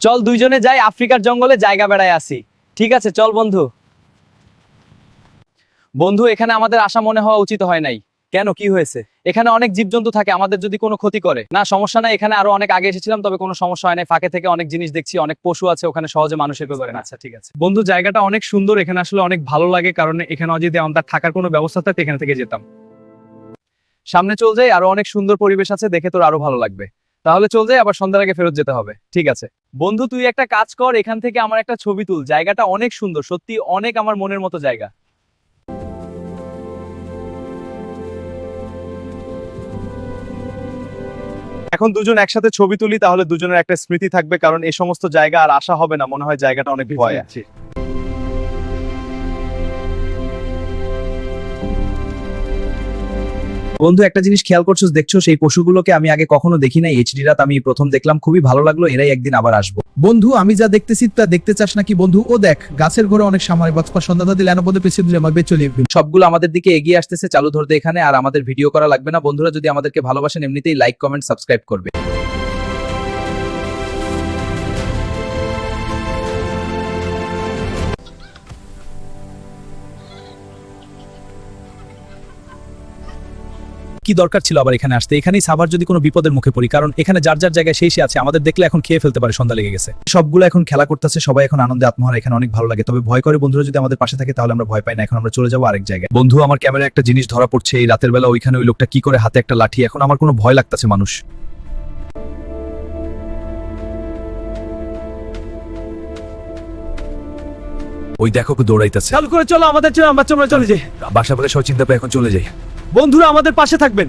চল দুইজনে যাই আফ্রিকার জঙ্গলে জায়গা বেড়ায় আসি। ঠিক আছে চল বন্ধু। বন্ধু এখানে আমাদের আসা মনে হওয়া উচিত হয় নাই। কেন, কি হয়েছে? এখানে অনেক জীবজন্তু থাকে, আমাদের যদি কোনো ক্ষতি করে। না সমস্যা নাই, এখানে আরো অনেক আগে এসেছিলাম, তবে কোনো সমস্যা হয় নাই। ফাঁকে থেকে অনেক জিনিস দেখছি, অনেক পশু আছে ওখানে, সহজে মানুষের কেউ করে না। আচ্ছা ঠিক আছে বন্ধু, জায়গাটা অনেক সুন্দর, এখানে আসলে অনেক ভালো লাগে, কারণ এখানে যদি আমাদের থাকার কোনো ব্যবস্থা থাকতো এখান থেকে যেতাম। সামনে চল যাই, আরো অনেক সুন্দর পরিবেশ আছে, দেখে তোর আরো ভালো লাগবে। তাহলে চল যাই, আবার সন্ধ্যার আগে ফেরত যেতে হবে। ঠিক আছে বন্ধু, তুই একটা কাজ কর, এখান থেকে আমার একটা ছবি তুল। জায়গাটা অনেক সুন্দর, সত্যি অনেক আমার মনের মতো জায়গা। এখন দুজন একসাথে ছবি তুলি, তাহলে দুজনের একটা স্মৃতি থাকবে, কারণ এই সমস্ত জায়গা আর আসা হবে না, মনে হয় জায়গাটা অনেক ভয় আছে। বন্ধু একটা জিনিস খেয়াল করছো, দেখছো সেই পশুগুলোকে আমি আগে কখনো দেখি নাই, এইচডি রাত আমি প্রথম দেখলাম, খুবই ভালো লাগলো, এরাই একদিন আবার আসবো। বন্ধু আমি যা দেখতেছি তা দেখতে চাস নাকি বন্ধু? ও দেখ গাছের ঘরে অনেক সামারি বাজপা সন্ধ্যা দিলে এনপদে পেছিয়ে দিলে আমার চলে যাবে। সবগুলো আমাদের দিকে এগিয়ে আসতেছে, চালু ধরতে এখানে, আর আমাদের ভিডিও করা লাগবে না। বন্ধুরা যদি আমাদেরকে ভালোবাসেন এমনিতেই লাইক কমেন্ট সাবস্ক্রাইব করবে। কি দরকার ছিল আবার এখানে আসতে? এখানেই সাভার যদি কোনো বিপদের মুখে পড়ি, কারণ এখানে যার যার জায়গায় সেই আছে, আমাদের দেখলে এখন খেয়ে ফেলতে পারে, সন্ধ্যা লেগে গেছে। সবগুলো এখন খেলা করতেছে, সবাই এখন আনন্দে আত্মহারা, এখানে অনেক ভালো লাগে। তবে ভয় করে বন্ধুরা যদি আমাদের পাশে থাকে, তাহলে আমরা ভয় পাই না। এখন আমরা চলে যাবো আরেক জায়গায়। বন্ধু আমার ক্যামেরায় একটা জিনিস ধরা পড়ছে, এই রাতের বেলা ওইখানে ওই লোকটা কি করে হাতে একটা লাঠি, এখন আমার কোনো ভয় লাগতেছে। মানুষ ওই দেখো দৌড়াইতেছে। চালু করে চলো, আমাদের চলে, আমরা চলে যাই। বাসা বলে সব চিন্তা পেয়ে এখন চলে যাই। বন্ধুরা আমাদের পাশে থাকবেন।